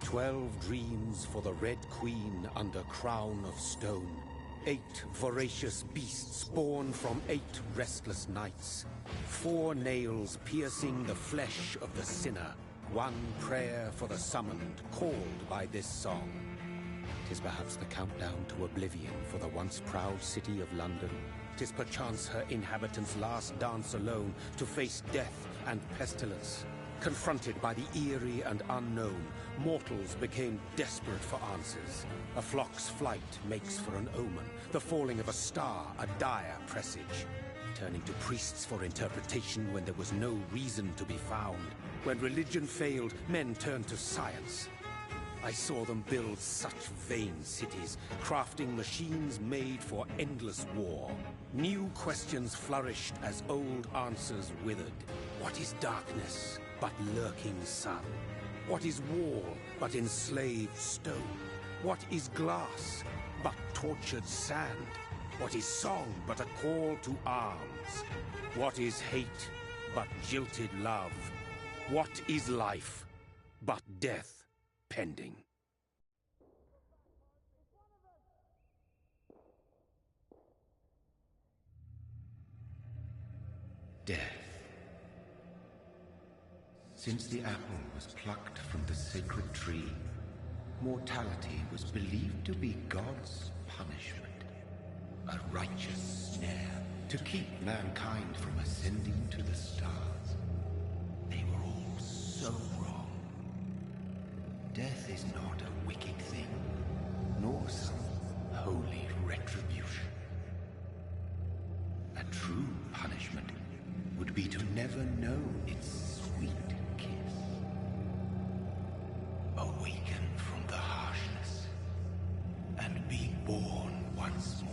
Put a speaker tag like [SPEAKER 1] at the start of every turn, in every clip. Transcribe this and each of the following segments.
[SPEAKER 1] 12 dreams for the Red Queen under crown of stone. 8 voracious beasts born from 8 restless nights. 4 nails piercing the flesh of the sinner. 1 prayer for the summoned, called by this song. 'Tis perhaps the countdown to oblivion for the once proud city of London. 'Tis perchance her inhabitants' last dance alone to face death and pestilence. Confronted by the eerie and unknown, mortals became desperate for answers. A flock's flight makes for an omen, the falling of a star a dire presage. Turning to priests for interpretation when there was no reason to be found. When religion failed, men turned to science. I saw them build such vain cities, crafting machines made for endless war. New questions flourished as old answers withered. What is darkness but lurking sun? What is wall but enslaved stone? What is glass but tortured sand? What is song but a call to arms? What is hate but jilted love? What is life but death pending?
[SPEAKER 2] Death. Since the apple was plucked from the sacred tree, mortality was believed to be God's punishment. A righteous snare to keep mankind from ascending to the stars. They were all so wrong. Death is not a wicked thing, nor some holy retribution. A true punishment would be to never know its sweet kiss. Awaken from the harshness and be born once more.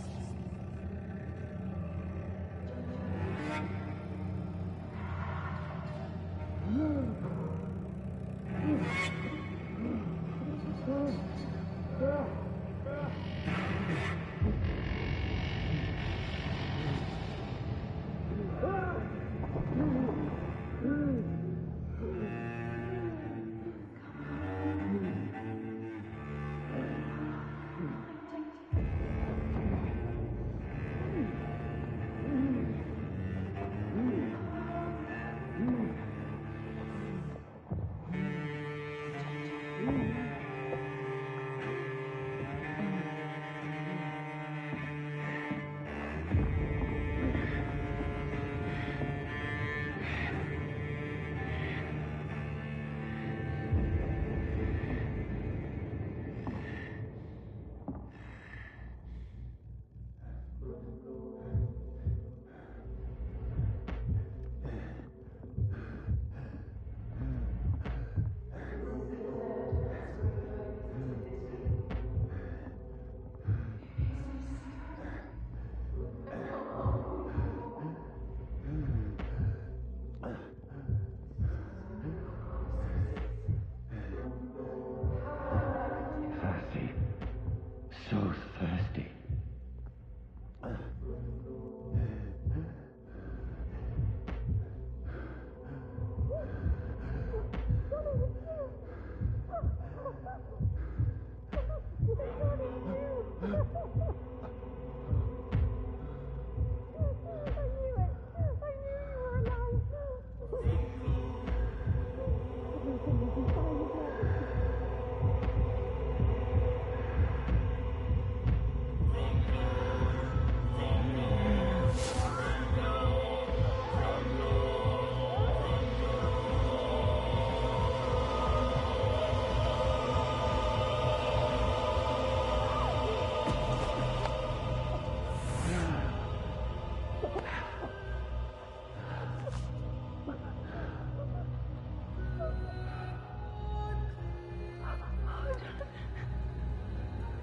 [SPEAKER 2] So thirsty.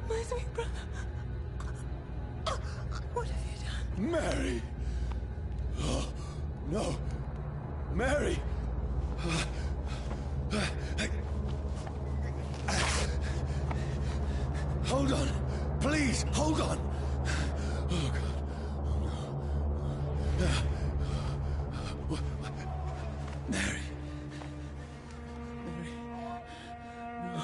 [SPEAKER 3] My sweet brother. What have you done?
[SPEAKER 4] Mary! Oh, no! Mary! Hold on! Please, hold on! Oh, God. Oh, no. Mary. Mary. No.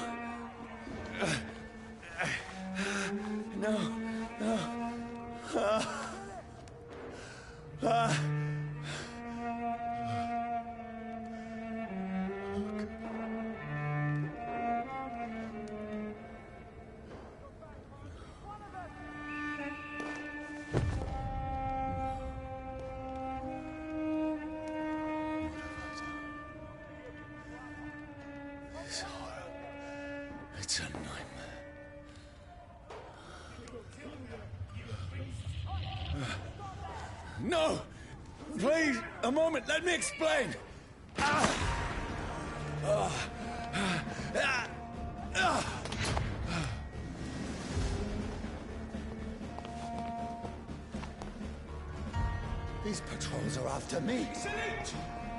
[SPEAKER 4] This horror. It's a nightmare. No! Please, a moment, let me explain! These patrols are after me.
[SPEAKER 5] Salute!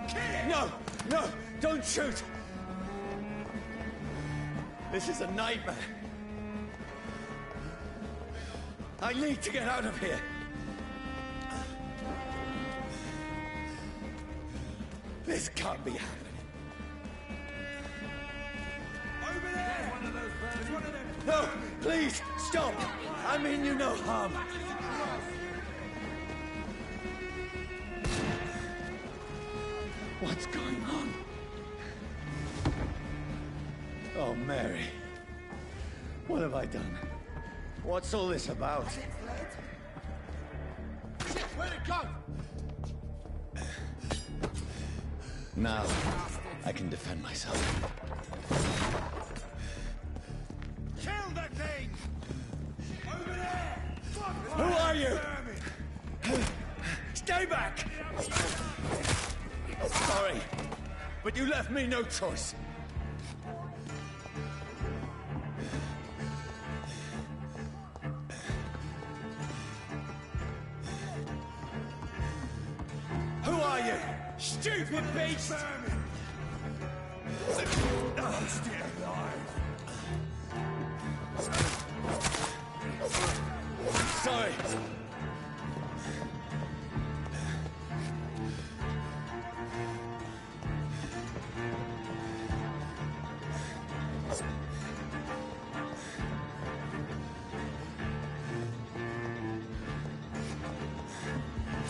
[SPEAKER 5] Kill him!
[SPEAKER 4] No! No! Don't shoot! This is a nightmare. I need to get out of here. This can't be happening.
[SPEAKER 5] Over there! One of those birds. There's one of them.
[SPEAKER 4] No! Please, stop! I mean you no harm. What's going on? Oh, Mary. What have I done? What's all this about?
[SPEAKER 5] Where'd it go?
[SPEAKER 4] Now, I can defend myself.
[SPEAKER 5] Kill that thing! Over there!
[SPEAKER 4] Who are you? Stay back! Sorry, but you left me no choice. Who are you?
[SPEAKER 5] Stupid beast! I'm still alive.
[SPEAKER 4] Sorry.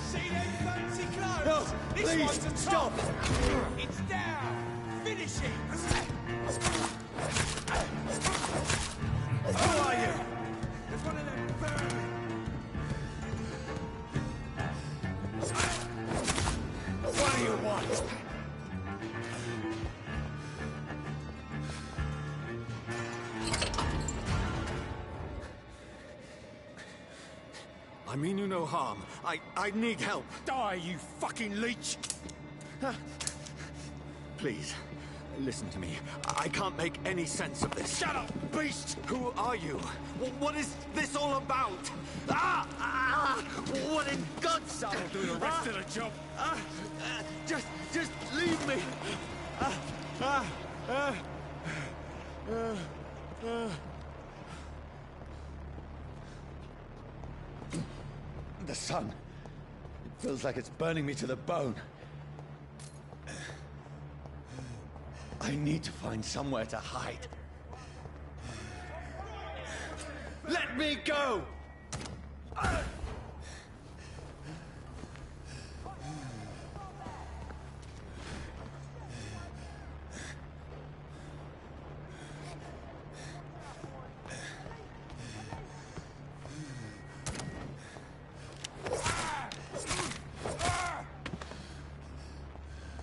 [SPEAKER 5] See them fancy clothes?
[SPEAKER 4] No,
[SPEAKER 5] This
[SPEAKER 4] please,
[SPEAKER 5] one's a top.
[SPEAKER 4] stop.
[SPEAKER 5] It's down. Finish it.
[SPEAKER 4] Who are you?
[SPEAKER 5] There's one of them vermin.
[SPEAKER 4] What do you want? I mean you no harm. I need help.
[SPEAKER 5] Die, you fucking leech!
[SPEAKER 4] Please, listen to me. I can't make any sense of this.
[SPEAKER 5] Shut up, beast!
[SPEAKER 4] Who are you? What is this all about? What in God's name?
[SPEAKER 5] I'll do the rest of the job.
[SPEAKER 4] Just leave me. The sun. It feels like it's burning me to the bone. I need to find somewhere to hide. Let me go!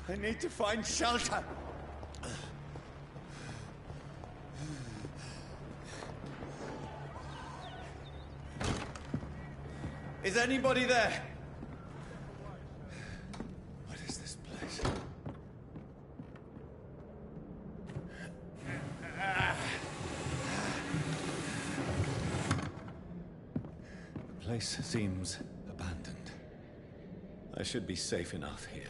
[SPEAKER 4] I need to find shelter. Is anybody there? What is this place? The place seems abandoned. I should be safe enough here.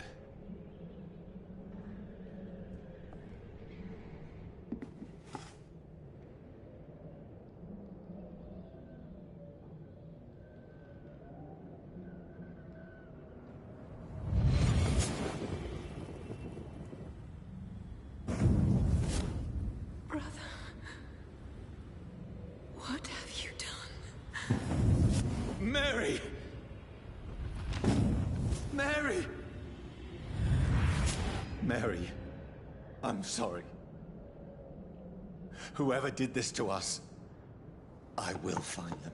[SPEAKER 3] Brother, what have you done?
[SPEAKER 4] Mary! Mary! Mary, I'm sorry. Whoever did this to us, I will find them.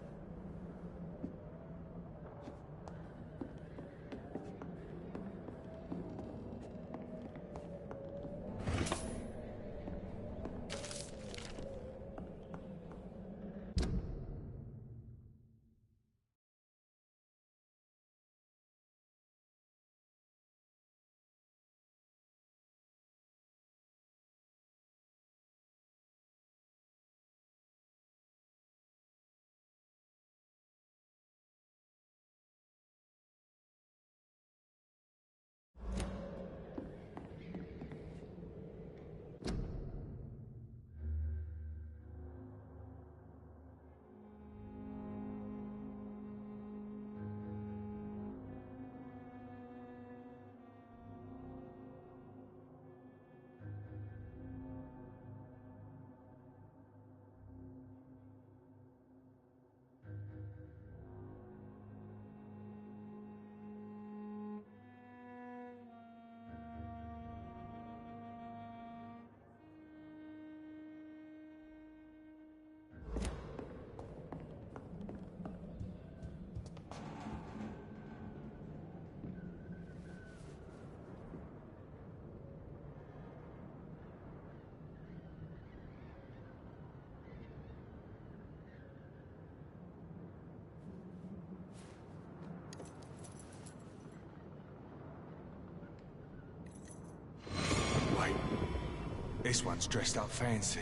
[SPEAKER 5] This one's dressed up fancy.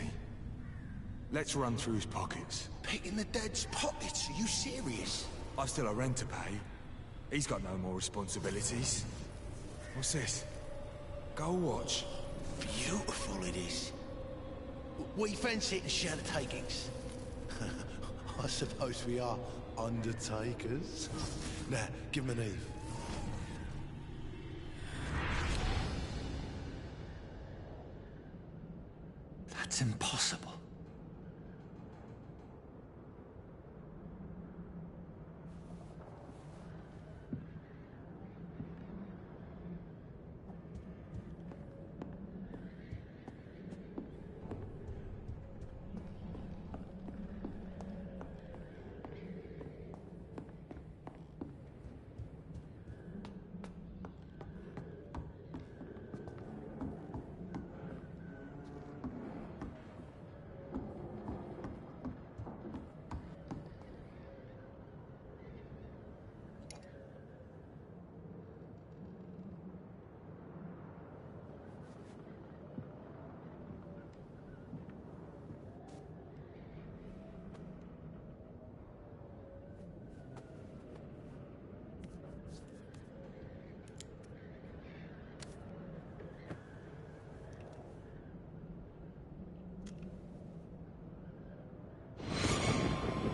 [SPEAKER 5] Let's run through his pockets.
[SPEAKER 6] Picking the dead's pockets? Are you serious?
[SPEAKER 5] I've still a rent to pay. He's got no more responsibilities. What's this? Gold watch.
[SPEAKER 6] Beautiful it is. We fancy it to share the takings. I suppose we are undertakers. Now, give him an Eve.
[SPEAKER 4] That's impossible.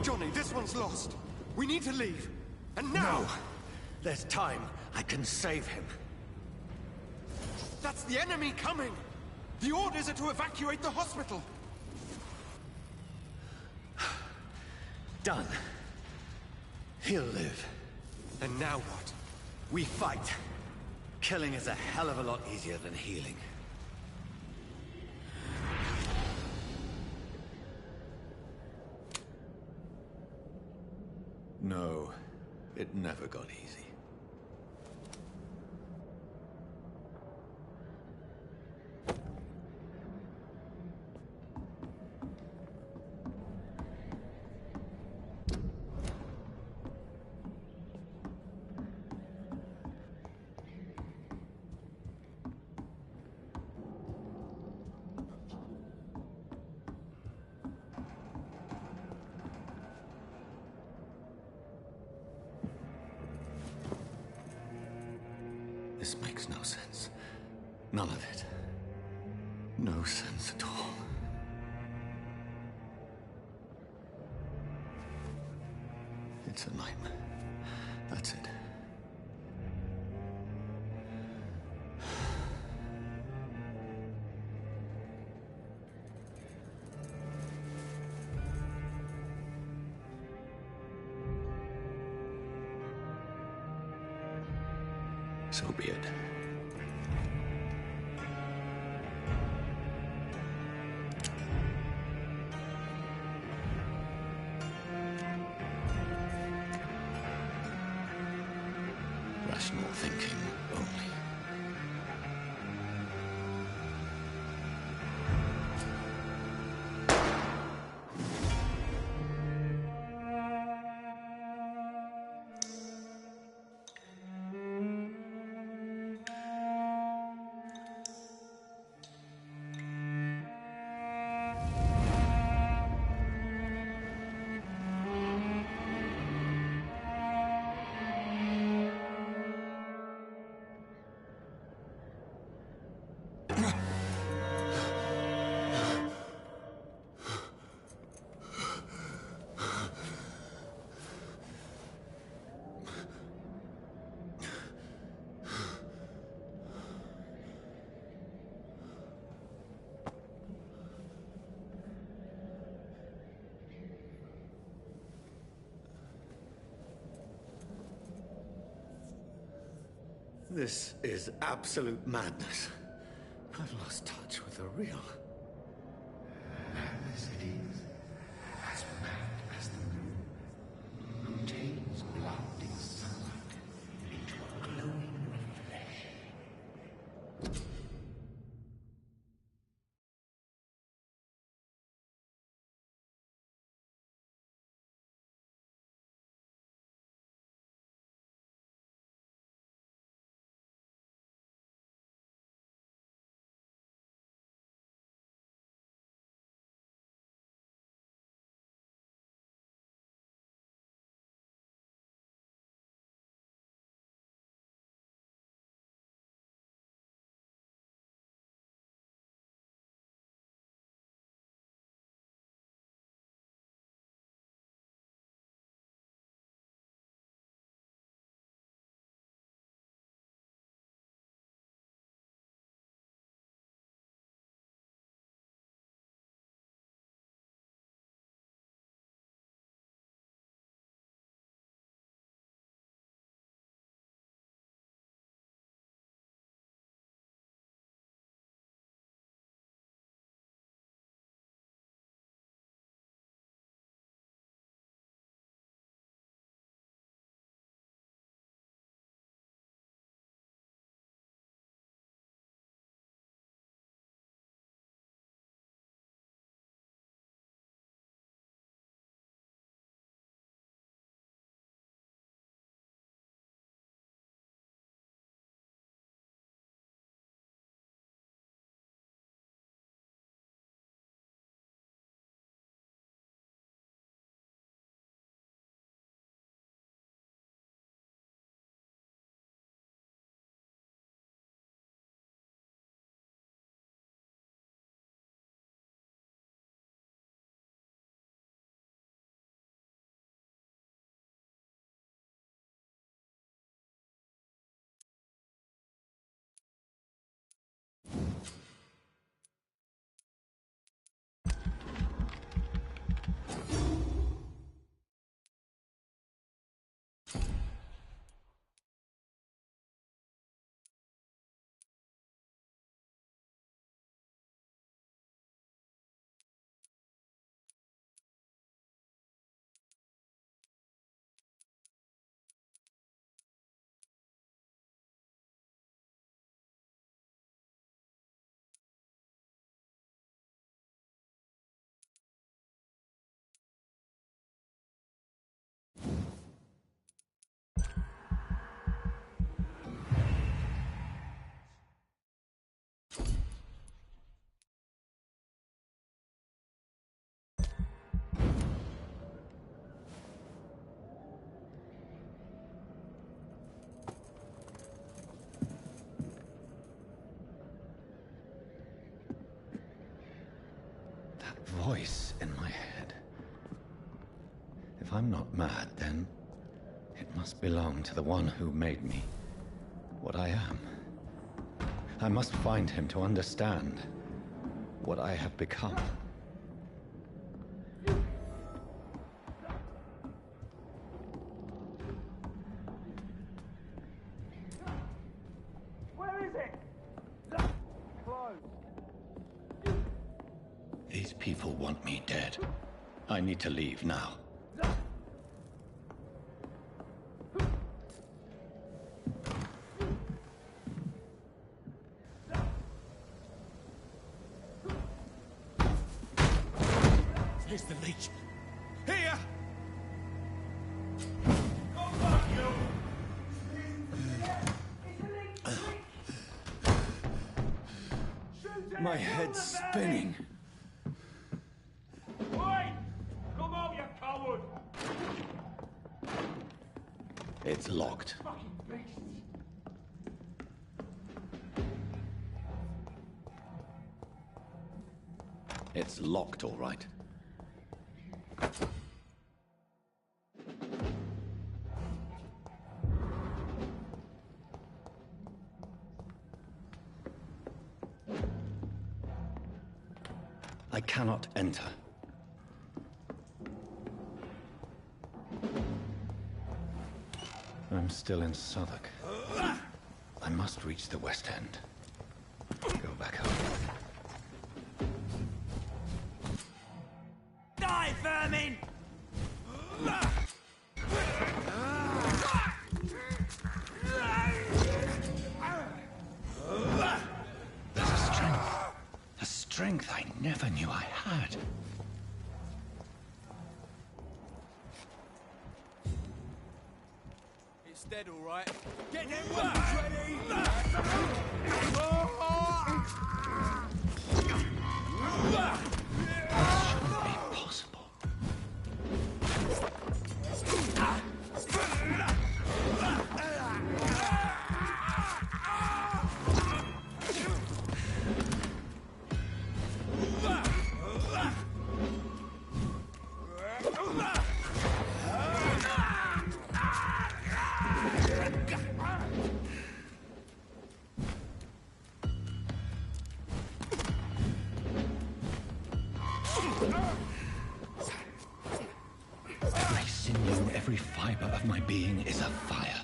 [SPEAKER 7] Johnny, this one's lost. We need to leave. And now!
[SPEAKER 4] No! There's time. I can save him.
[SPEAKER 7] That's the enemy coming! The orders are to evacuate the hospital!
[SPEAKER 4] Done. He'll live.
[SPEAKER 7] And now what?
[SPEAKER 4] We fight. Killing is a hell of a lot easier than healing. No, it never got easy. This makes no sense. None of it. No sense at all. It's a nightmare. That's it. So be it. Rational thinking only. This is absolute madness. I've lost touch with the real.
[SPEAKER 2] Madness it is. As mad as the moon. Contains blinding sunlight into a glowing flesh.
[SPEAKER 4] That voice in my head. If I'm not mad, then it must belong to the one who made me what I am. I must find him to understand what I have become.
[SPEAKER 8] Where is it? Close.
[SPEAKER 4] These people want me dead. I need to leave now.
[SPEAKER 5] Here's the leech. Here!
[SPEAKER 4] My head's spinning.
[SPEAKER 8] Wait! Come out, you coward!
[SPEAKER 4] It's locked.
[SPEAKER 8] Fucking beasts!
[SPEAKER 4] It's locked, all right. I cannot enter. I'm still in Southwark. I must reach the West End. Go back home.
[SPEAKER 8] Die, vermin!
[SPEAKER 4] There's a strength I never knew I had.
[SPEAKER 5] It's dead, all right. Get them weapons ready!
[SPEAKER 4] This shouldn't be possible. Every sinew, every fiber of my being is afire.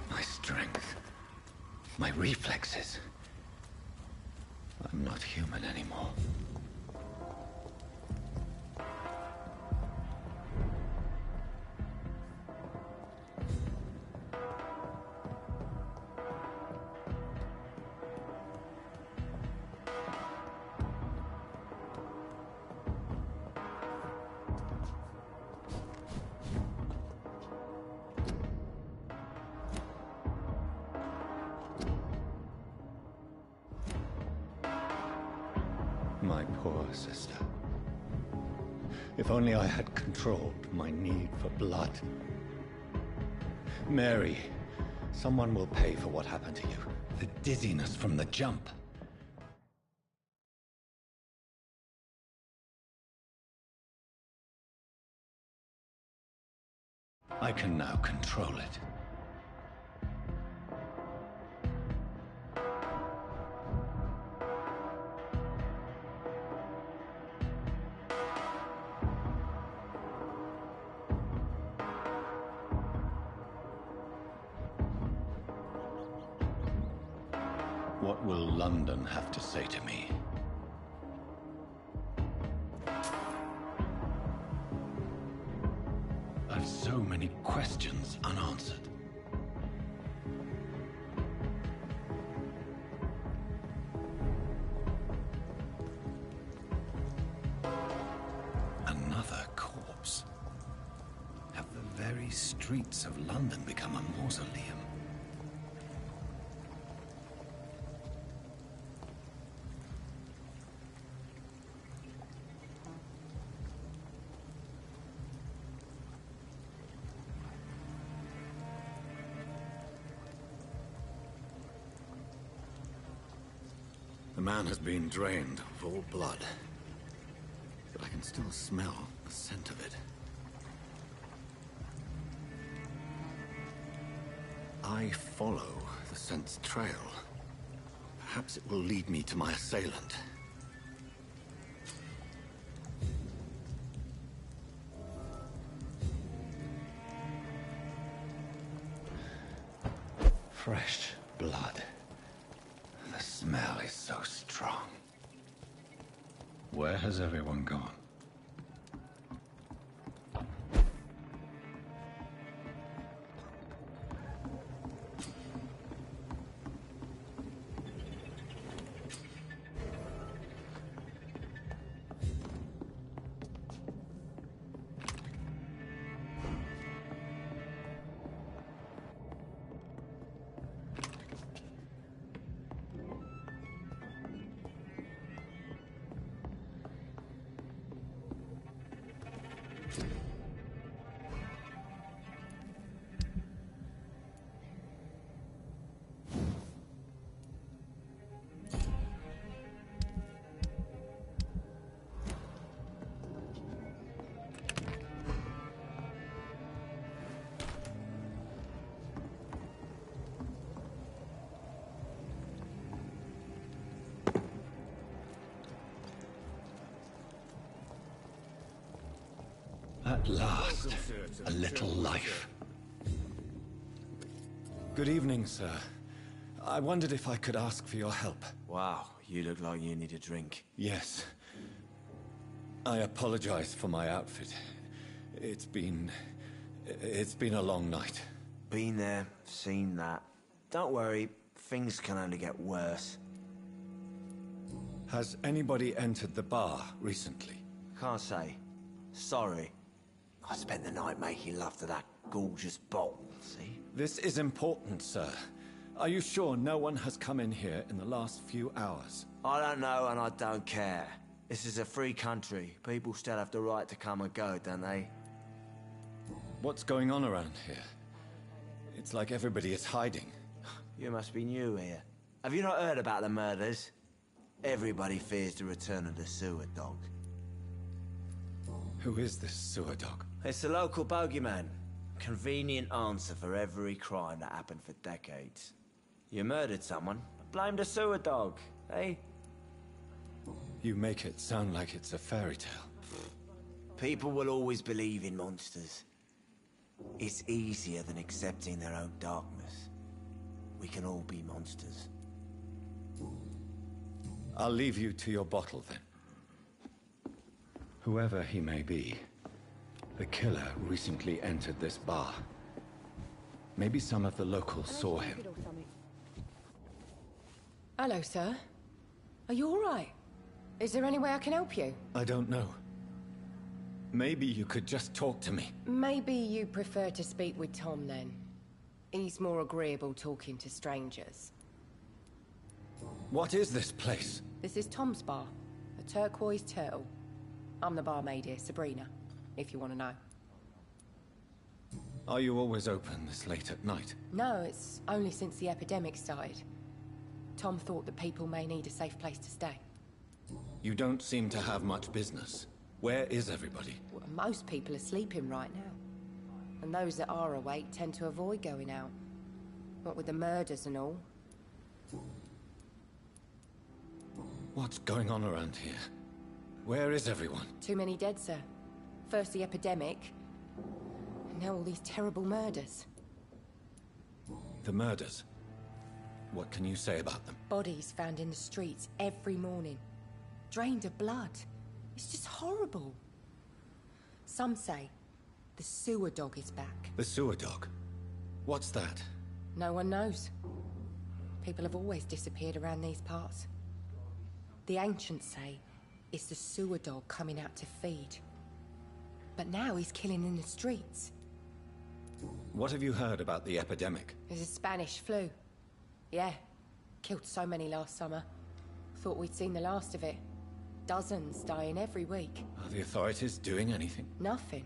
[SPEAKER 4] My strength, my reflexes. I'm not human anymore. My poor sister. If only I had controlled my need for blood. Mary, someone will pay for what happened to you. The dizziness from the jump. I can now control it. What will London have to say to me? I've so many questions unanswered. Another corpse. Have the very streets of London become a mausoleum? man has been drained of all blood. But I can still smell the scent of it. I follow the scent's trail. Perhaps it will lead me to my assailant. Fresh blood. The smell is so strong. Where has everyone gone? At last, a little life. Good evening, sir. I wondered if I could ask for your help.
[SPEAKER 9] Wow, you look like you need a drink.
[SPEAKER 4] Yes. I apologize for my outfit. It's been a long night.
[SPEAKER 9] Been there, seen that. Don't worry, things can only get worse.
[SPEAKER 4] Has anybody entered the bar recently?
[SPEAKER 9] Can't say. Sorry. I spent the night making love to that gorgeous bottle, see?
[SPEAKER 4] This is important, sir. Are you sure no one has come in here in the last few hours?
[SPEAKER 9] I don't know and I don't care. This is a free country. People still have the right to come and go, don't they?
[SPEAKER 4] What's going on around here? It's like everybody is hiding.
[SPEAKER 9] You must be new here. Have you not heard about the murders? Everybody fears the return of the sewer dog.
[SPEAKER 4] Who is this sewer dog?
[SPEAKER 9] It's the local bogeyman. Convenient answer for every crime that happened for decades. You murdered someone, blame the sewer dog, eh?
[SPEAKER 4] You make it sound like it's a fairy tale.
[SPEAKER 9] People will always believe in monsters. It's easier than accepting their own darkness. We can all be monsters.
[SPEAKER 4] I'll leave you to your bottle, then. Whoever he may be, the killer recently entered this bar. Maybe some of the locals saw him.
[SPEAKER 10] Hello, sir. Are you all right? Is there any way I can help you?
[SPEAKER 4] I don't know. Maybe you could just talk to me.
[SPEAKER 10] Maybe you prefer to speak with Tom, then. He's more agreeable talking to strangers.
[SPEAKER 4] What is this place?
[SPEAKER 10] This is Tom's bar, a turquoise turtle. I'm the barmaid here, Sabrina, if you want to know.
[SPEAKER 4] Are you always open this late at night?
[SPEAKER 10] No, it's only since the epidemic started. Tom thought that people may need a safe place to stay.
[SPEAKER 4] You don't seem to have much business. Where is everybody?
[SPEAKER 10] Well, most people are sleeping right now. And those that are awake tend to avoid going out. What with the murders and all.
[SPEAKER 4] What's going on around here? Where is everyone?
[SPEAKER 10] Too many dead, sir. First the epidemic, and now all these terrible murders.
[SPEAKER 4] The murders? What can you say about them?
[SPEAKER 10] Bodies found in the streets every morning. Drained of blood. It's just horrible. Some say the sewer dog is back.
[SPEAKER 4] The sewer dog? What's that?
[SPEAKER 10] No one knows. People have always disappeared around these parts. The ancients say it's the sewer dog coming out to feed. But now he's killing in the streets.
[SPEAKER 4] What have you heard about the epidemic?
[SPEAKER 10] There's a Spanish flu. Yeah. Killed so many last summer. Thought we'd seen the last of it. Dozens dying every week.
[SPEAKER 4] Are the authorities doing anything?
[SPEAKER 10] Nothing.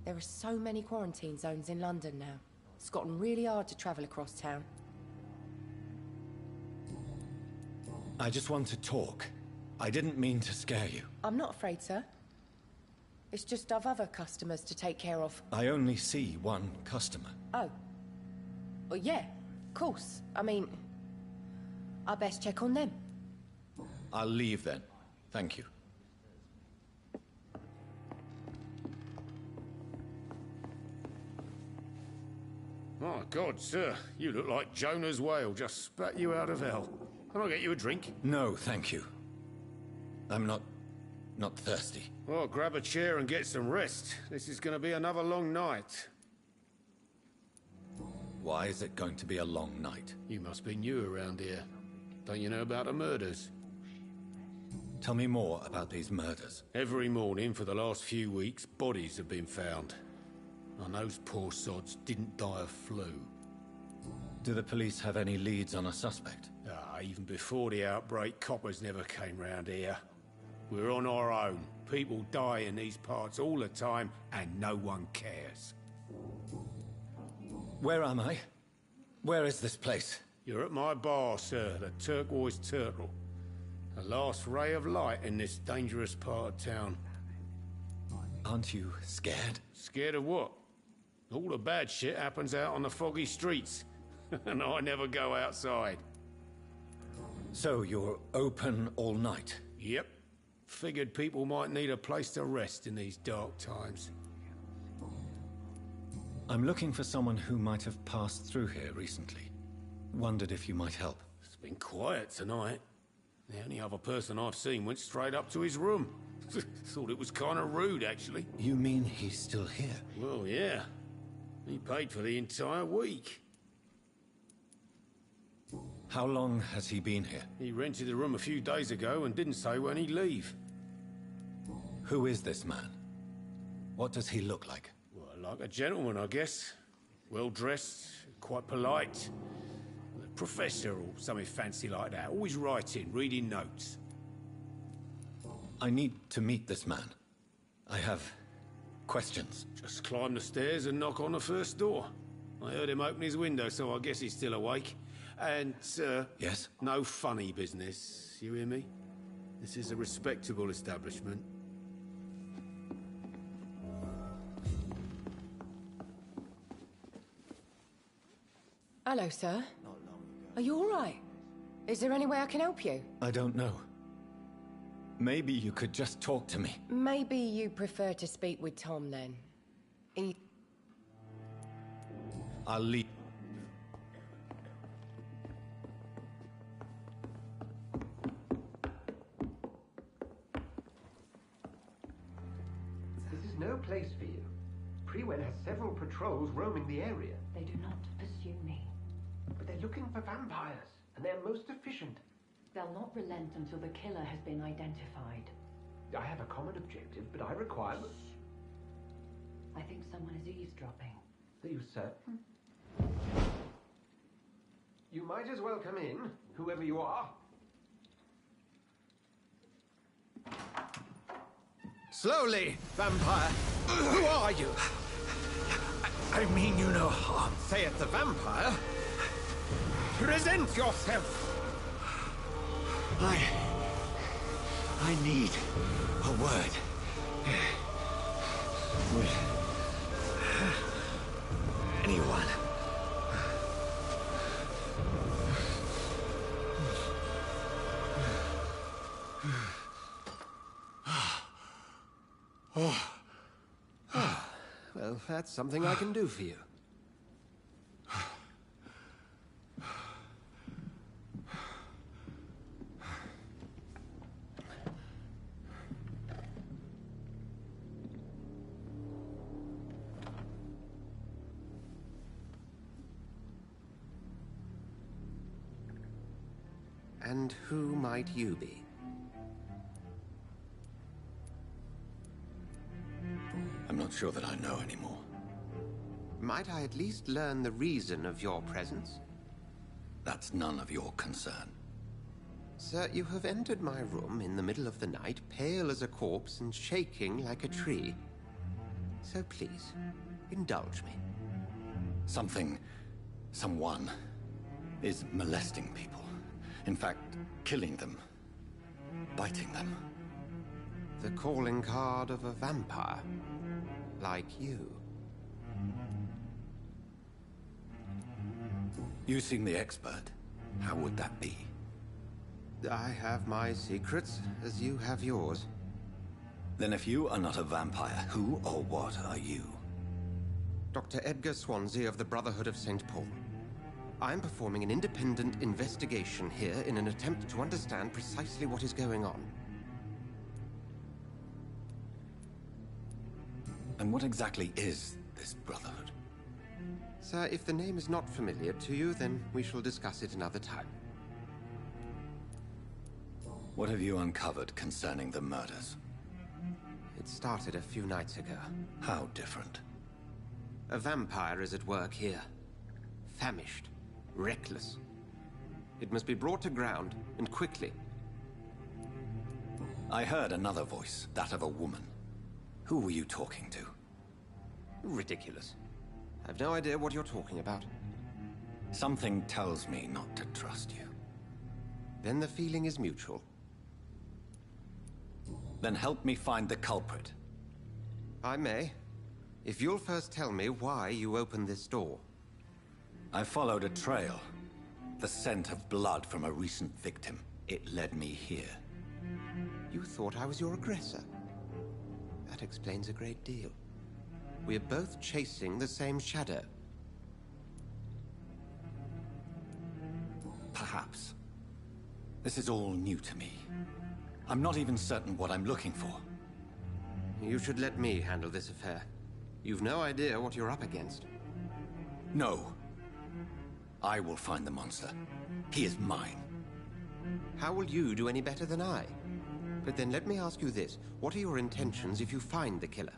[SPEAKER 10] There are so many quarantine zones in London now. It's gotten really hard to travel across town.
[SPEAKER 4] I just want to talk. I didn't mean to scare you.
[SPEAKER 10] I'm not afraid, sir. It's just I've other customers to take care of.
[SPEAKER 4] I only see one customer.
[SPEAKER 10] Oh. Well, yeah, of course. I mean, I best check on them.
[SPEAKER 4] I'll leave then. Thank you.
[SPEAKER 1] My God, sir, you look like Jonah's whale just spat you out of hell. Can I get you a drink?
[SPEAKER 4] No, thank you. I'm not thirsty.
[SPEAKER 1] Well, grab a chair and get some rest. This is going to be another long night.
[SPEAKER 4] Why is it going to be a long night?
[SPEAKER 1] You must be new around here. Don't you know about the murders?
[SPEAKER 4] Tell me more about these murders.
[SPEAKER 1] Every morning for the last few weeks, bodies have been found. And those poor sods didn't die of flu.
[SPEAKER 4] Do the police have any leads on a suspect?
[SPEAKER 1] Even before the outbreak, coppers never came round here. We're on our own. People die in these parts all the time, and no one cares.
[SPEAKER 4] Where am I? Where is this place?
[SPEAKER 1] You're at my bar, sir, the Turquoise Turtle. The last ray of light in this dangerous part of town.
[SPEAKER 4] Aren't you scared?
[SPEAKER 1] Scared of what? All the bad shit happens out on the foggy streets. And I never go outside.
[SPEAKER 4] So you're open all night?
[SPEAKER 1] Yep. Figured people might need a place to rest in these dark times.
[SPEAKER 4] I'm looking for someone who might have passed through here recently. Wondered if you might help.
[SPEAKER 1] It's been quiet tonight. The only other person I've seen went straight up to his room. Thought it was kind of rude, actually.
[SPEAKER 4] You mean he's still here?
[SPEAKER 1] Well, yeah. He paid for the entire week.
[SPEAKER 4] How long has he been here?
[SPEAKER 1] He rented the room a few days ago and didn't say when he'd leave.
[SPEAKER 4] Who is this man? What does he look like?
[SPEAKER 1] Well, like a gentleman, I guess. Well-dressed, quite polite. A professor or something fancy like that. Always writing, reading notes.
[SPEAKER 4] I need to meet this man. I have questions.
[SPEAKER 1] Just climb the stairs and knock on the first door. I heard him open his window, so I guess he's still awake. And,
[SPEAKER 4] Yes?
[SPEAKER 1] no funny business, you hear me? This is a respectable establishment.
[SPEAKER 10] Hello, sir. Are you all right? Is there any way I can help you?
[SPEAKER 4] I don't know. Maybe you could just talk to me.
[SPEAKER 10] Maybe you prefer to speak with Tom, then.
[SPEAKER 4] I'll leave.
[SPEAKER 11] This is no place for you. Prewen has several patrols roaming the area.
[SPEAKER 12] They do not pursue me.
[SPEAKER 11] But they're looking for vampires, and they're most efficient.
[SPEAKER 12] They'll not relent until the killer has been identified.
[SPEAKER 11] I have a common objective, but I require...
[SPEAKER 12] I think someone is eavesdropping.
[SPEAKER 11] Are you certain? You might as well come in, whoever you are.
[SPEAKER 6] Slowly, vampire. Who are you?
[SPEAKER 11] I mean you no harm.
[SPEAKER 6] Saith the vampire. Present yourself.
[SPEAKER 2] I need a word. With anyone.
[SPEAKER 6] Well, that's something I can do for you. And who might you be?
[SPEAKER 4] I'm not sure that I know anymore.
[SPEAKER 6] Might I at least learn the reason of your presence?
[SPEAKER 4] That's none of your concern.
[SPEAKER 6] Sir, you have entered my room in the middle of the night, pale as a corpse and shaking like a tree. So please, indulge me.
[SPEAKER 4] Someone is molesting people In fact, killing them. Biting them.
[SPEAKER 7] The calling card of a vampire. Like you.
[SPEAKER 4] You seem the expert. How would that be?
[SPEAKER 7] I have my secrets, as you have yours.
[SPEAKER 4] Then if you are not a vampire, who or what are you?
[SPEAKER 7] Dr. Edgar Swansea of the Brotherhood of St. Paul. I am performing an independent investigation here in an attempt to understand precisely what is going on.
[SPEAKER 4] And what exactly is this Brotherhood?
[SPEAKER 7] Sir, if the name is not familiar to you, then we shall discuss it another time.
[SPEAKER 4] What have you uncovered concerning the murders?
[SPEAKER 7] It started a few nights ago.
[SPEAKER 4] How different?
[SPEAKER 7] A vampire is at work here. Famished. Reckless. It must be brought to ground, and quickly.
[SPEAKER 4] I heard another voice, that of a woman. Who were you talking to?
[SPEAKER 7] Ridiculous. I've no idea what you're talking about.
[SPEAKER 4] Something tells me not to trust you.
[SPEAKER 7] Then the feeling is mutual.
[SPEAKER 4] Then help me find the culprit.
[SPEAKER 7] I may. If you'll first tell me why you opened this door.
[SPEAKER 4] I followed a trail. The scent of blood from a recent victim. It led me here.
[SPEAKER 7] You thought I was your aggressor. That explains a great deal. We are both chasing the same shadow.
[SPEAKER 4] Perhaps. This is all new to me. I'm not even certain what I'm looking for.
[SPEAKER 7] You should let me handle this affair. You've no idea what you're up against.
[SPEAKER 4] No. I will find the monster. He is mine.
[SPEAKER 7] How will you do any better than I? But then let me ask you this. What are your intentions if you find the killer?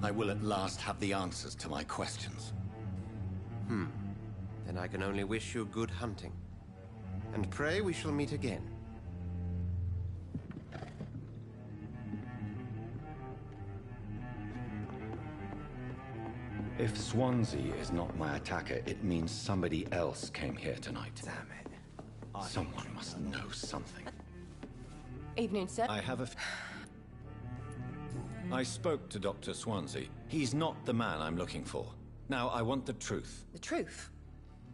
[SPEAKER 4] I will at last have the answers to my questions.
[SPEAKER 7] Then I can only wish you good hunting. And pray we shall meet again.
[SPEAKER 4] If Swansea is not my attacker, it means somebody else came here tonight.
[SPEAKER 9] Damn it.
[SPEAKER 4] Someone must know something.
[SPEAKER 10] Evening, sir.
[SPEAKER 4] I spoke to Dr. Swansea. He's not the man I'm looking for. Now, I want the truth.
[SPEAKER 10] The truth?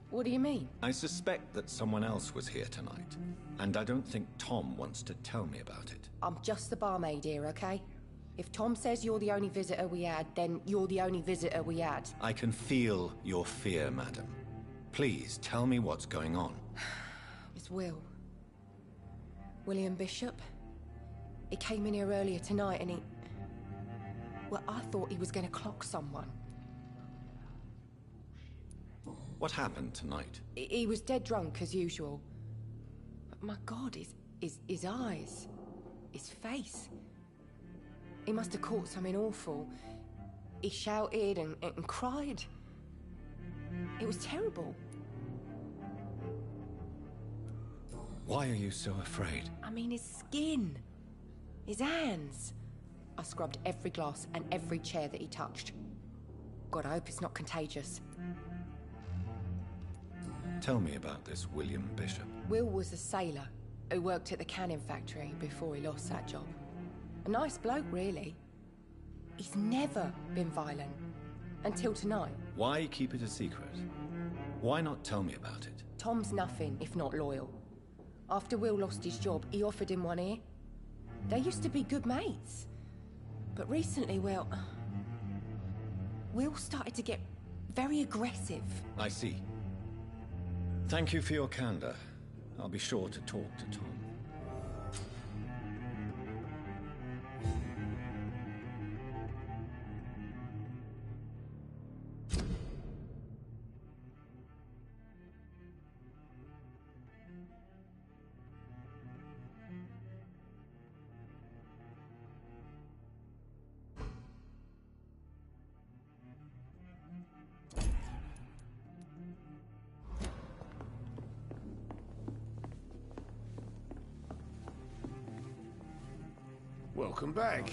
[SPEAKER 10] What do you mean?
[SPEAKER 4] I suspect that someone else was here tonight. And I don't think Tom wants to tell me about it.
[SPEAKER 10] I'm just the barmaid here, okay? If Tom says you're the only visitor we had, then you're the only visitor we had.
[SPEAKER 4] I can feel your fear, madam. Please, tell me what's going on.
[SPEAKER 10] It's Will. William Bishop. He came in here earlier tonight and he... Well, I thought he was going to clock someone.
[SPEAKER 4] What happened tonight?
[SPEAKER 10] He was dead drunk, as usual. But my God, his eyes... his face... He must have caught something awful. He shouted and cried. It was terrible.
[SPEAKER 4] Why are you so afraid?
[SPEAKER 10] I mean, his skin. His hands. I scrubbed every glass and every chair that he touched. God, I hope it's not contagious.
[SPEAKER 4] Tell me about this William Bishop.
[SPEAKER 10] Will was a sailor who worked at the cannon factory before he lost that job. A nice bloke, really. He's never been violent. Until tonight.
[SPEAKER 4] Why keep it a secret? Why not tell me about it?
[SPEAKER 10] Tom's nothing if not loyal. After Will lost his job, he offered him one ear. They used to be good mates. But recently, well... Will started to get very aggressive.
[SPEAKER 4] I see. Thank you for your candor. I'll be sure to talk to Tom.
[SPEAKER 13] Welcome back.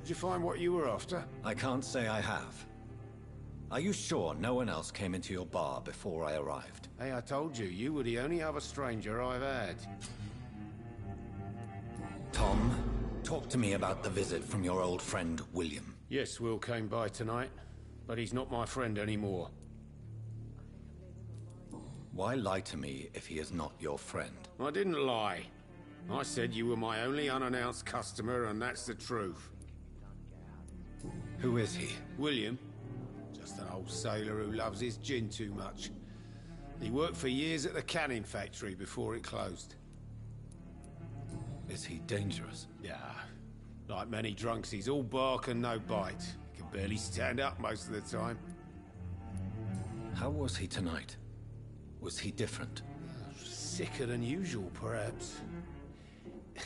[SPEAKER 13] Did you find what you were after?
[SPEAKER 4] I can't say I have. Are you sure no one else came into your bar before I arrived?
[SPEAKER 13] Hey, I told you, you were the only other stranger I've had.
[SPEAKER 4] Tom, talk to me about the visit from your old friend, William.
[SPEAKER 13] Yes, Will came by tonight, but he's not my friend anymore.
[SPEAKER 4] Why lie to me if he is not your friend?
[SPEAKER 13] I didn't lie. I said you were my only unannounced customer, and that's the truth.
[SPEAKER 4] Who is he?
[SPEAKER 13] William. Just an old sailor who loves his gin too much. He worked for years at the canning factory before it closed.
[SPEAKER 4] Is he dangerous?
[SPEAKER 13] Yeah. Like many drunks, he's all bark and no bite. Can barely stand up most of the time.
[SPEAKER 4] How was he tonight? Was he different?
[SPEAKER 13] Sicker than usual, perhaps.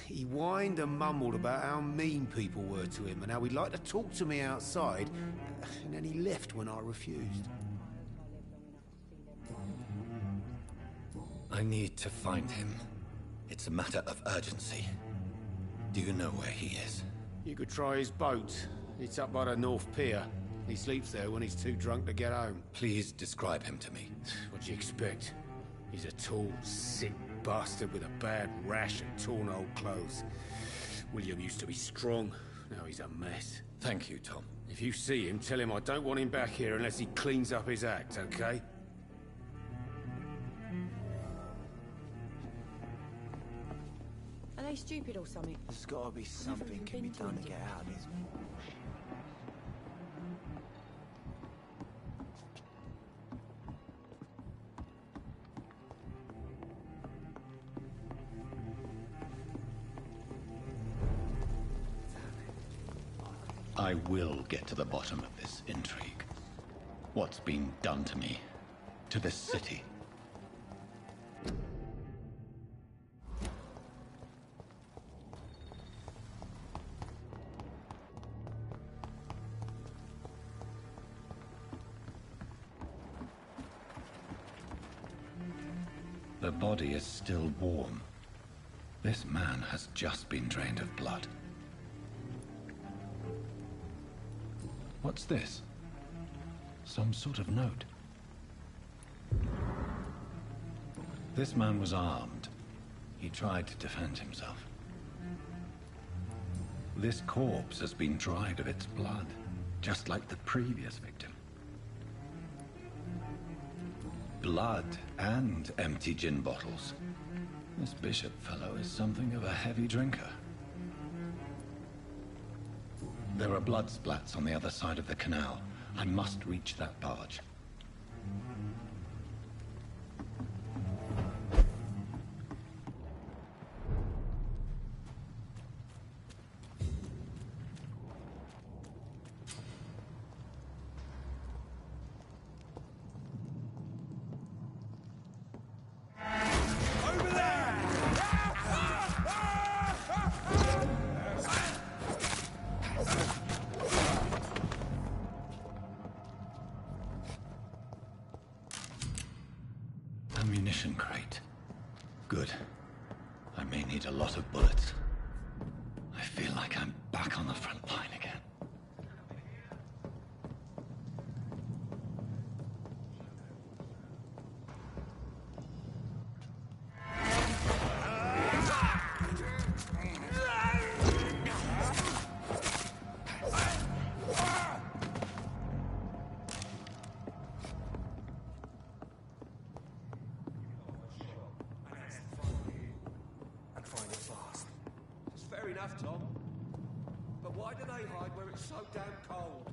[SPEAKER 13] He whined and mumbled about how mean people were to him and how he'd like to talk to me outside, and then he left when I refused.
[SPEAKER 4] I need to find him. It's a matter of urgency. Do you know where he is?
[SPEAKER 13] You could try his boat. It's up by the North Pier. He sleeps there when he's too drunk to get home.
[SPEAKER 4] Please describe him to me.
[SPEAKER 13] What do you expect? He's a tall, sick bastard with a bad rash and torn old clothes. William used to be strong. Now he's a mess.
[SPEAKER 4] Thank you, Tom.
[SPEAKER 13] If you see him, tell him I don't want him back here unless he cleans up his act, okay?
[SPEAKER 3] Are they stupid or something?
[SPEAKER 9] There's gotta be something can be done to get out of this.
[SPEAKER 4] I will get to the bottom of this intrigue. What's been done to me, to this city. The body is still warm. This man has just been drained of blood. What's this? Some sort of note. This man was armed. He tried to defend himself. This corpse has been dried of its blood, just like the previous victim. Blood and empty gin bottles. This bishop fellow is something of a heavy drinker. There are blood splats on the other side of the canal. I must reach that barge. Ammunition crate. Good. I may need a lot of bullets. I feel like I'm back on the front line again.
[SPEAKER 6] Fair enough, Tom. But why do they hide where it's so damn cold?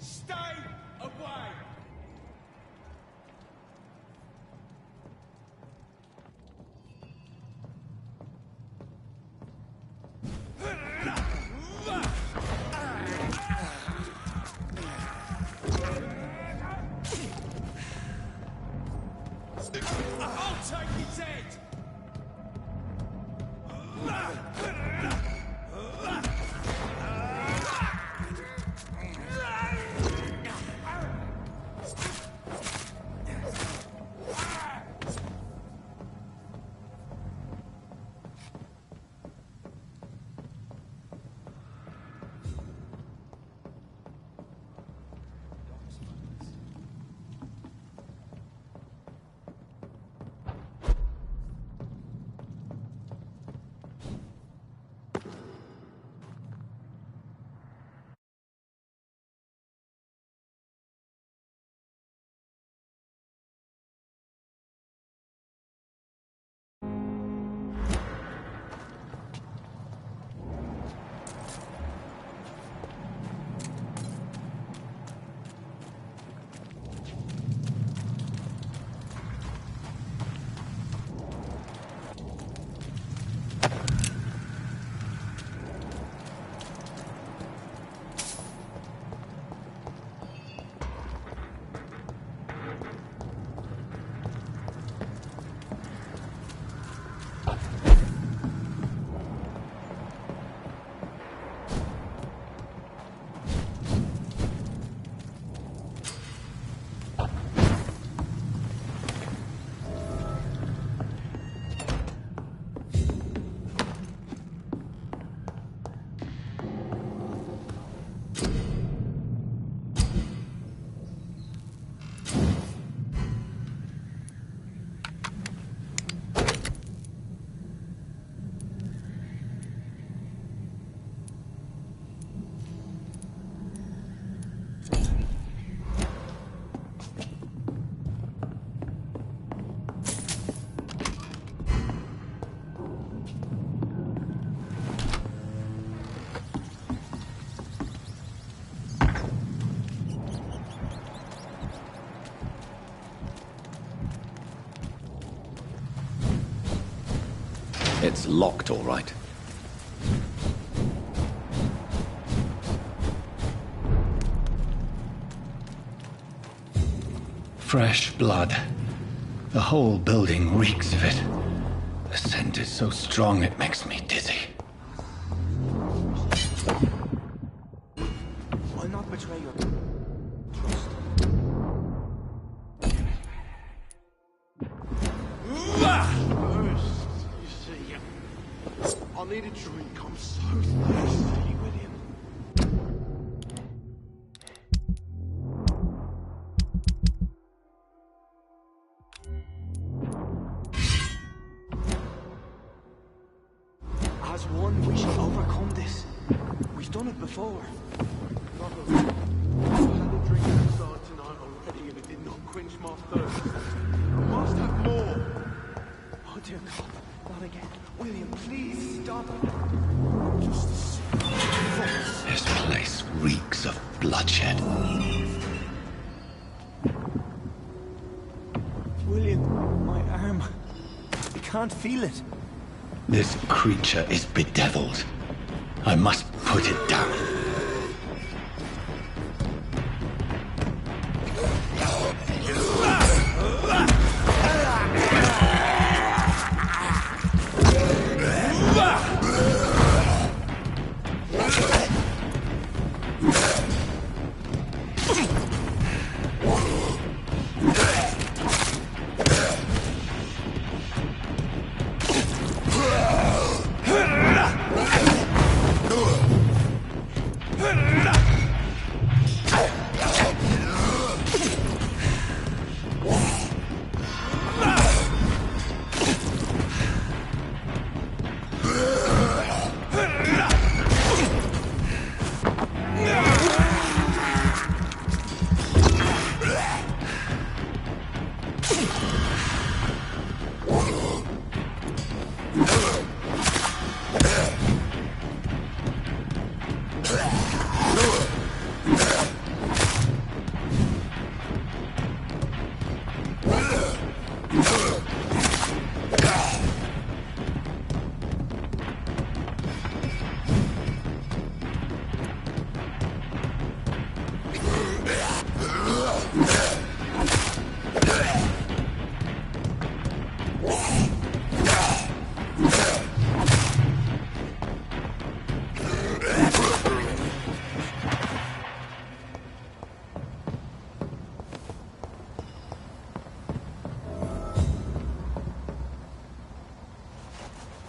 [SPEAKER 8] Stay away! I'll take his head!
[SPEAKER 4] It's locked, all right. Fresh blood. The whole building reeks of it. The scent is so strong it makes me dizzy.
[SPEAKER 9] I'll not betray your
[SPEAKER 6] I need a drink. I'm so thirsty, William.
[SPEAKER 9] As one, we should overcome this. We've done it before.
[SPEAKER 6] I had a drink outside tonight already and it did not quench my thirst. I must have more.
[SPEAKER 9] Oh dear God, not again. William, please stop.
[SPEAKER 4] This place reeks of bloodshed.
[SPEAKER 9] William, my arm. I can't feel it.
[SPEAKER 4] This creature is bedeviled. I must put it down.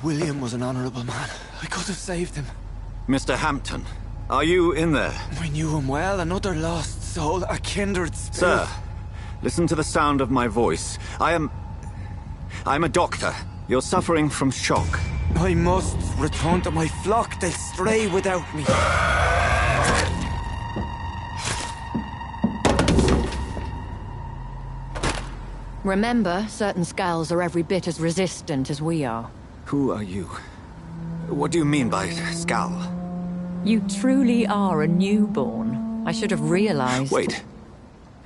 [SPEAKER 9] William was an honorable man. I could have saved him.
[SPEAKER 4] Mr. Hampton, are you in there?
[SPEAKER 9] I knew him well, another lost soul, a kindred spirit.
[SPEAKER 4] Sir, listen to the sound of my voice. I'm a doctor. You're suffering from shock.
[SPEAKER 9] I must return to my flock. They'll stray without me.
[SPEAKER 14] Remember, certain skulls are every bit as resistant as we are.
[SPEAKER 4] Who are you? What do you mean by skull?
[SPEAKER 14] You truly are a newborn. I should have realized.
[SPEAKER 4] Wait.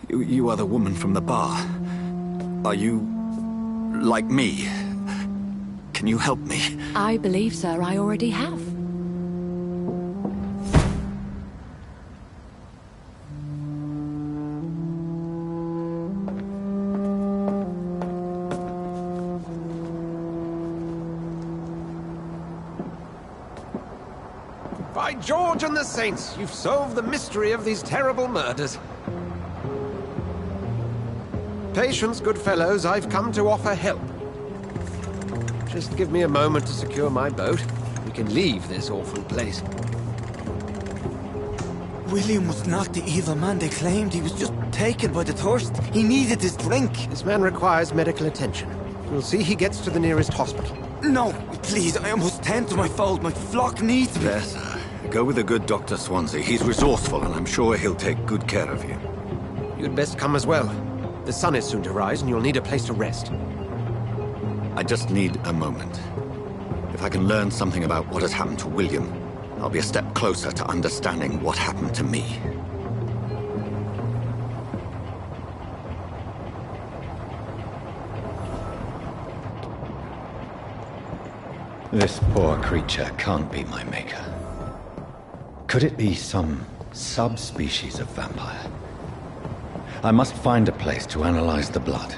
[SPEAKER 4] You are the woman from the bar. Are you... like me? Can you help me?
[SPEAKER 14] I believe, sir, I already have.
[SPEAKER 7] By George and the Saints, you've solved the mystery of these terrible murders. Patience, good fellows, I've come to offer help. Just give me a moment to secure my boat. We can leave this awful place.
[SPEAKER 9] William was not the evil man they claimed. He was just taken by the thirst. He needed his drink.
[SPEAKER 7] This man requires medical attention. We'll see he gets to the nearest hospital.
[SPEAKER 9] No, please, I must tend to my fold. My flock needs me.
[SPEAKER 4] Yes, sir. Go with the good Dr. Swansea. He's resourceful, and I'm sure he'll take good care of you.
[SPEAKER 7] You'd best come as well. The sun is soon to rise, and you'll need a place to rest.
[SPEAKER 4] I just need a moment. If I can learn something about what has happened to William, I'll be a step closer to understanding what happened to me. This poor creature can't be my maker. Could it be some subspecies of vampire? I must find a place to analyze the blood.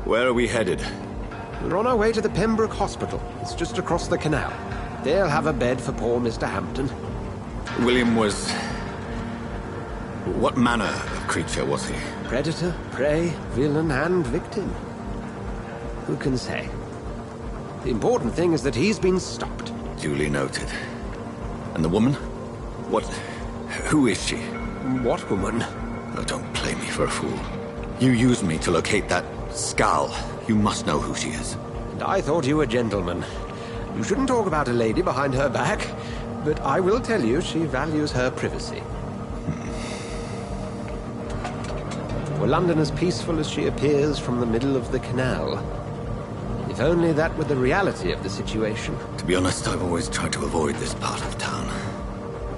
[SPEAKER 4] Where are we headed?
[SPEAKER 7] We're on our way to the Pembroke Hospital. It's just across the canal. They'll have a bed for poor Mr. Hampton.
[SPEAKER 4] William was... what manner of creature was he?
[SPEAKER 7] Predator, prey, villain, and victim. Who can say? The important thing is that he's been stopped.
[SPEAKER 4] Duly noted. And the woman? What... who is she?
[SPEAKER 7] What woman?
[SPEAKER 4] Oh, don't play me for a fool. You used me to locate that skull. You must know who she is.
[SPEAKER 7] And I thought you a gentleman. You shouldn't talk about a lady behind her back, but I will tell you she values her privacy. Were London as peaceful as she appears from the middle of the canal? If only that were the reality of the situation.
[SPEAKER 4] To be honest, I've always tried to avoid this part of town.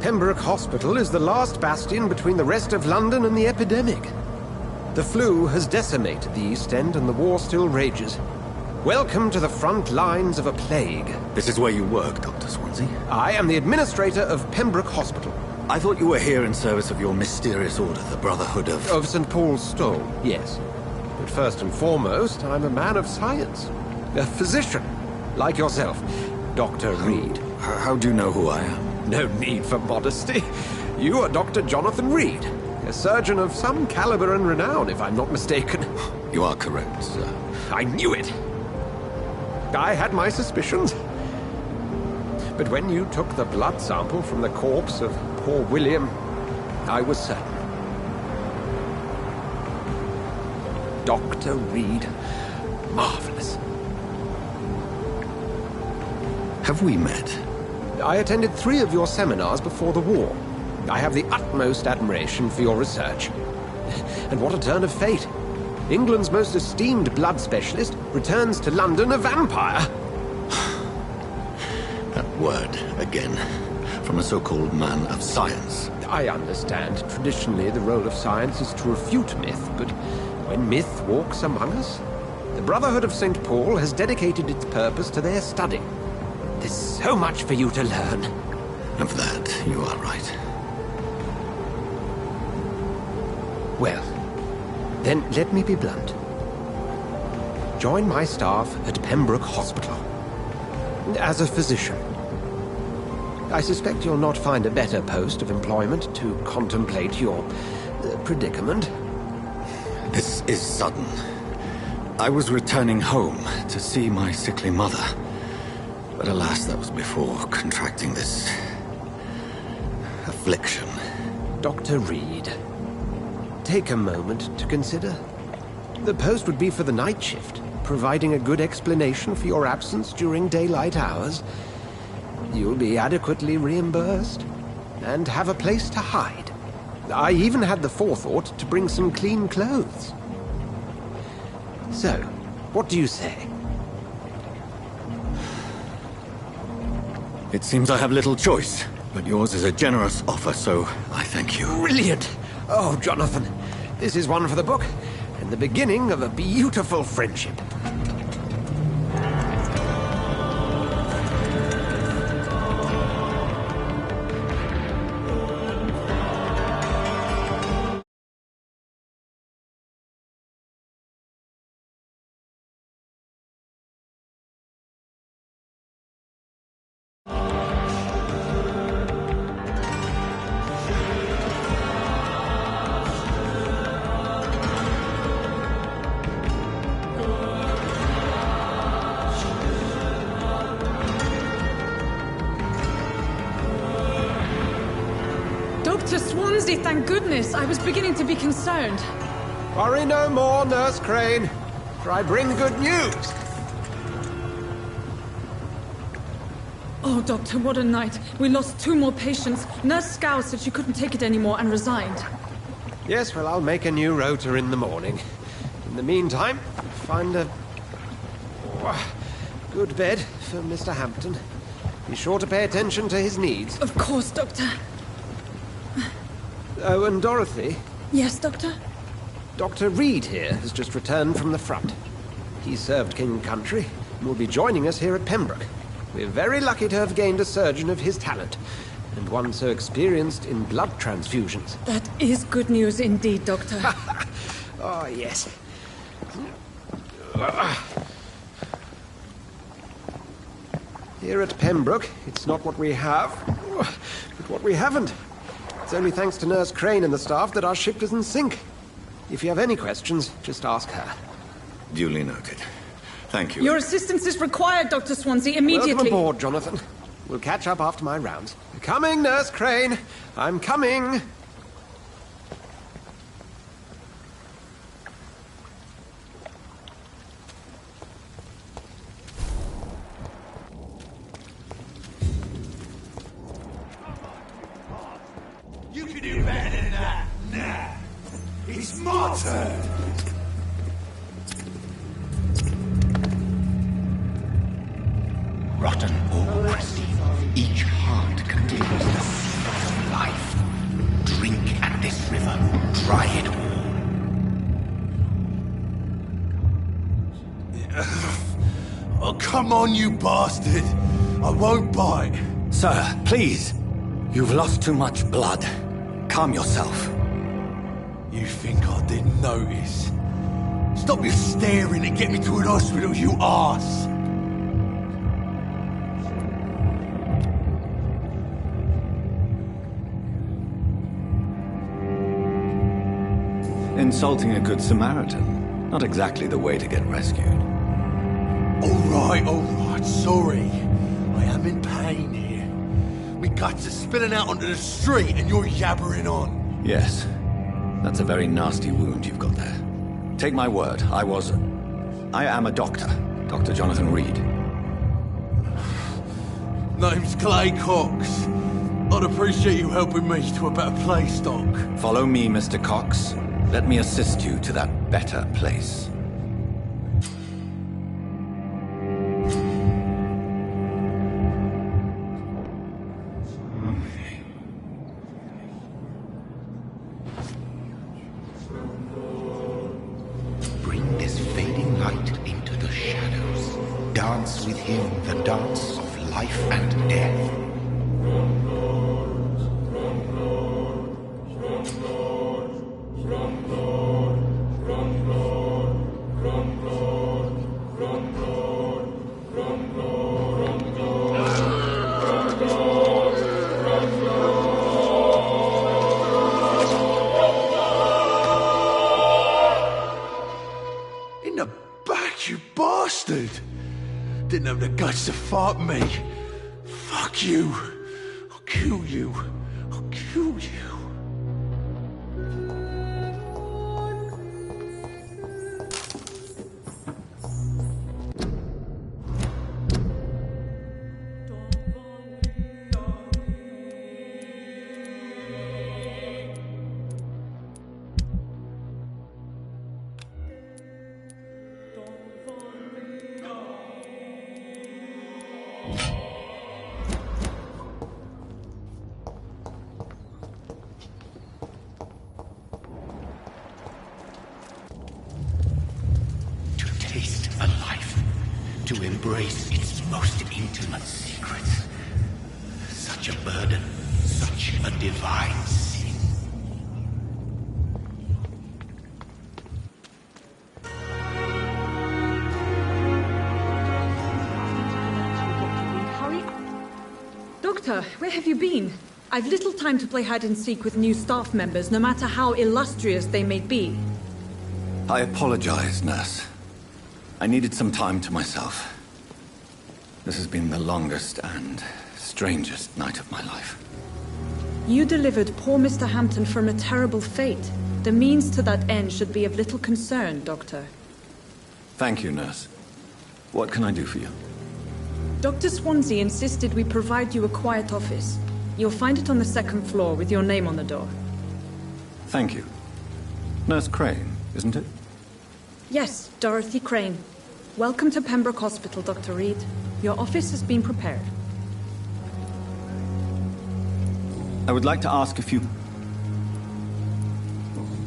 [SPEAKER 7] Pembroke Hospital is the last bastion between the rest of London and the epidemic. The flu has decimated the East End and the war still rages. Welcome to the front lines of a plague.
[SPEAKER 4] This is where you work, Dr. Swansea?
[SPEAKER 7] I am the administrator of Pembroke Hospital.
[SPEAKER 4] I thought you were here in service of your mysterious order, the Brotherhood of...
[SPEAKER 7] Of St. Paul's Stole, yes. But first and foremost, I'm a man of science. A physician, like yourself, Dr. Reed.
[SPEAKER 4] How do you know who I am?
[SPEAKER 7] No need for modesty. You are Dr. Jonathan Reed. A surgeon of some caliber and renown, if I'm not mistaken.
[SPEAKER 4] You are correct, sir.
[SPEAKER 7] I knew it! I had my suspicions. But when you took the blood sample from the corpse of poor William, I was certain. Dr. Reed. Marvelous.
[SPEAKER 4] Have we met?
[SPEAKER 7] I attended 3 of your seminars before the war. I have the utmost admiration for your research. And what a turn of fate. England's most esteemed blood specialist returns to London a vampire.
[SPEAKER 4] That word, again. From a so-called man of science.
[SPEAKER 7] I understand. Traditionally, the role of science is to refute myth, but when myth walks among us... The Brotherhood of St. Paul has dedicated its purpose to their study. There's so much for you to learn.
[SPEAKER 4] Of that, you are right.
[SPEAKER 7] Well, then let me be blunt. Join my staff at Pembroke Hospital. As a physician. I suspect you'll not find a better post of employment to contemplate your predicament.
[SPEAKER 4] This is sudden. I was returning home to see my sickly mother. But alas, that was before contracting this affliction.
[SPEAKER 7] Dr. Reed, take a moment to consider. The post would be for the night shift, providing a good explanation for your absence during daylight hours. You'll be adequately reimbursed, and have a place to hide. I even had the forethought to bring some clean clothes. So, what do you say?
[SPEAKER 4] It seems I have little choice, but yours is a generous offer, so I thank you.
[SPEAKER 7] Brilliant! Oh, Jonathan, this is one for the book, and the beginning of a beautiful friendship.
[SPEAKER 15] Dr. Swansea, thank goodness. I was beginning to be concerned.
[SPEAKER 7] Worry no more, Nurse Crane, for I bring good news.
[SPEAKER 15] Oh, Doctor, what a night. We lost 2 more patients. Nurse Scow said she couldn't take it anymore and resigned.
[SPEAKER 7] Yes, well, I'll make a new rota in the morning. In the meantime, find a good bed for Mr. Hampton. Be sure to pay attention to his needs.
[SPEAKER 15] Of course, Doctor.
[SPEAKER 7] Oh, and Dorothy?
[SPEAKER 15] Yes, Doctor?
[SPEAKER 7] Dr. Reed here has just returned from the front. He served King Country and will be joining us here at Pembroke. We're very lucky to have gained a surgeon of his talent, and one so experienced in blood transfusions.
[SPEAKER 15] That is good news indeed, Doctor.
[SPEAKER 7] Oh, yes. Here at Pembroke, it's not what we have, but what we haven't. It's only thanks to Nurse Crane and the staff that our ship doesn't sink. If you have any questions, just ask her.
[SPEAKER 4] Duly noted. Thank you.
[SPEAKER 15] Your assistance is required, Dr. Swansea, immediately.
[SPEAKER 7] Welcome aboard, Jonathan. We'll catch up after my rounds. Coming, Nurse Crane. I'm coming.
[SPEAKER 8] You can do better than that. Nah. It's my turn.
[SPEAKER 2] Rotten or crusty, each heart contains the seed of life. Drink at this river, dry it all.
[SPEAKER 6] Oh, come on, you bastard! I won't bite.
[SPEAKER 4] Sir, please. You've lost too much blood. Calm yourself.
[SPEAKER 6] You think I didn't notice? Stop your staring and get me to an hospital, you arse!
[SPEAKER 4] Insulting a good Samaritan. Not exactly the way to get rescued.
[SPEAKER 6] All right, sorry. I am in pain here. My guts are spilling out onto the street and you're yabbering on.
[SPEAKER 4] Yes. That's a very nasty wound you've got there. Take my word, I am a doctor. Dr. Jonathan Reed.
[SPEAKER 6] Name's Clay Cox. I'd appreciate you helping me to a better place, Doc.
[SPEAKER 4] Follow me, Mr. Cox. Let me assist you to that better place.
[SPEAKER 2] Bring this fading light him the dance of life and death.
[SPEAKER 6] In the back, you bastard! Didn't have the guts to fight me. Fuck you. I'll kill you. I'll kill you.
[SPEAKER 2] Taste a life, to embrace its most intimate secrets. Such a burden, such a divine sin.
[SPEAKER 15] Hurry. Doctor, where have you been? I've little time to play hide and seek with new staff members, no matter how illustrious they may be.
[SPEAKER 4] I apologize, nurse. I needed some time to myself. This has been the longest and strangest night of my life.
[SPEAKER 15] You delivered poor Mr. Hampton from a terrible fate. The means to that end should be of little concern, Doctor.
[SPEAKER 4] Thank you, nurse. What can I do for you?
[SPEAKER 15] Dr. Swansea insisted we provide you a quiet office. You'll find it on the second floor with your name on the door.
[SPEAKER 4] Thank you. Nurse Crane, isn't it?
[SPEAKER 15] Yes, Dorothy Crane. Welcome to Pembroke Hospital, Dr. Reed. Your office has been prepared.
[SPEAKER 4] I would like to ask if you...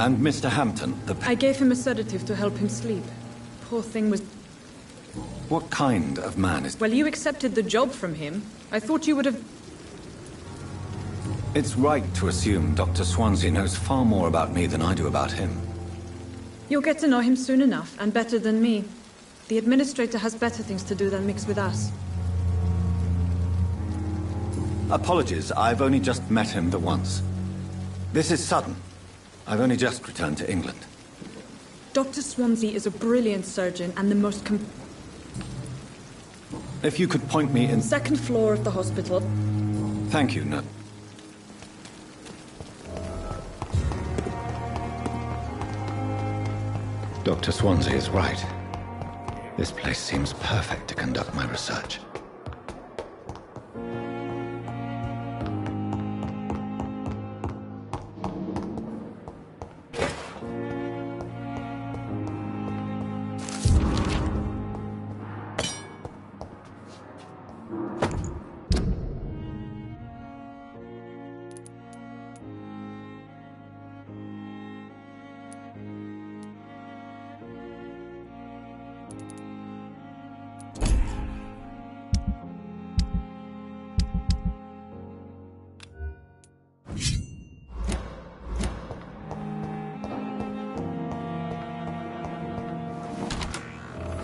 [SPEAKER 4] And Mr. Hampton,
[SPEAKER 15] I gave him a sedative to help him sleep. Poor thing was...
[SPEAKER 4] What kind of man is...
[SPEAKER 15] Well, you accepted the job from him. I thought you would have...
[SPEAKER 4] It's right to assume Dr. Swansea knows far more about me than I do about him.
[SPEAKER 15] You'll get to know him soon enough, and better than me. The administrator has better things to do than mix with us.
[SPEAKER 4] Apologies, I've only just met him the once. This is sudden. I've only just returned to England.
[SPEAKER 15] Dr. Swansea is a brilliant surgeon and the most
[SPEAKER 4] If you could point me in...
[SPEAKER 15] Second floor of the hospital.
[SPEAKER 4] Thank you, nurse. Dr. Swansea is right. This place seems perfect to conduct my research.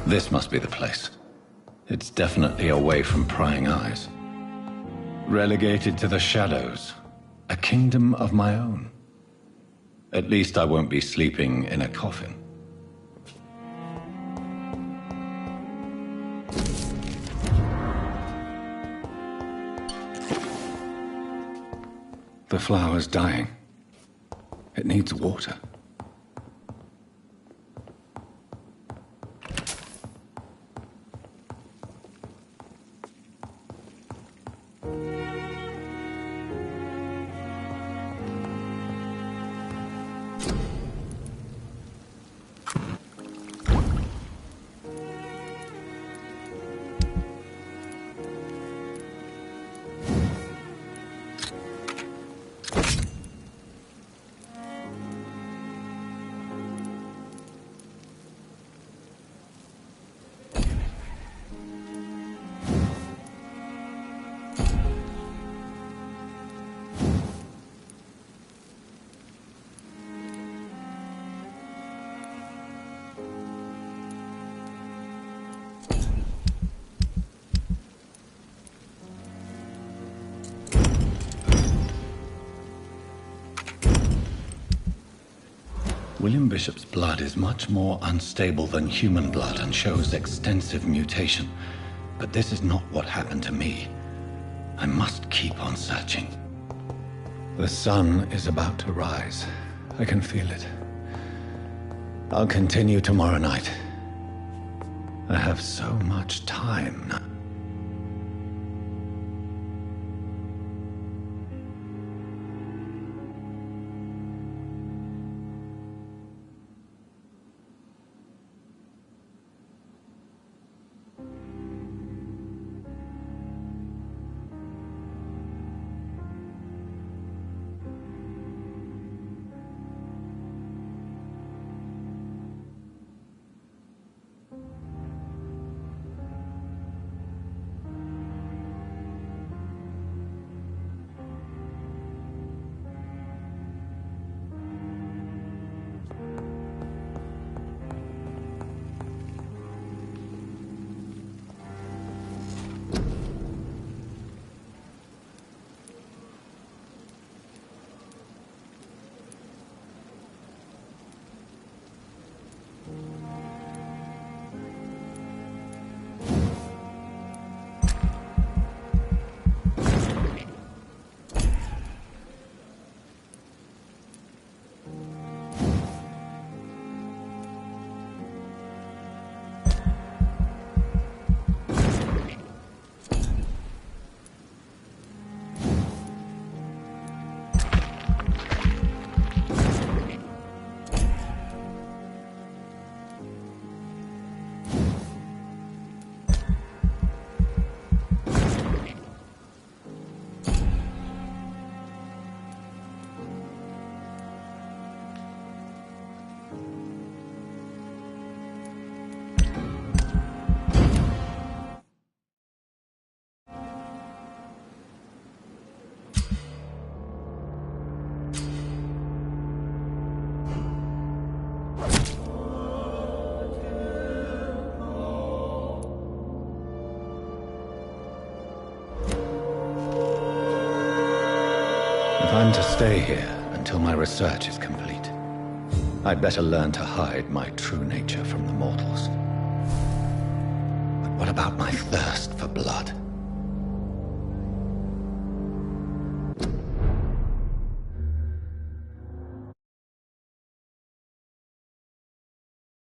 [SPEAKER 4] This must be the place. It's definitely away from prying eyes. Relegated to the shadows. A kingdom of my own. At least I won't be sleeping in a coffin. The flower's dying. It needs water. William Bishop's blood is much more unstable than human blood and shows extensive mutation. But this is not what happened to me. I must keep on searching. The sun is about to rise. I can feel it. I'll continue tomorrow night. I have so much time now. If I'm to stay here until my research is complete, I'd better learn to hide my true nature from the mortals. But what about my thirst for blood?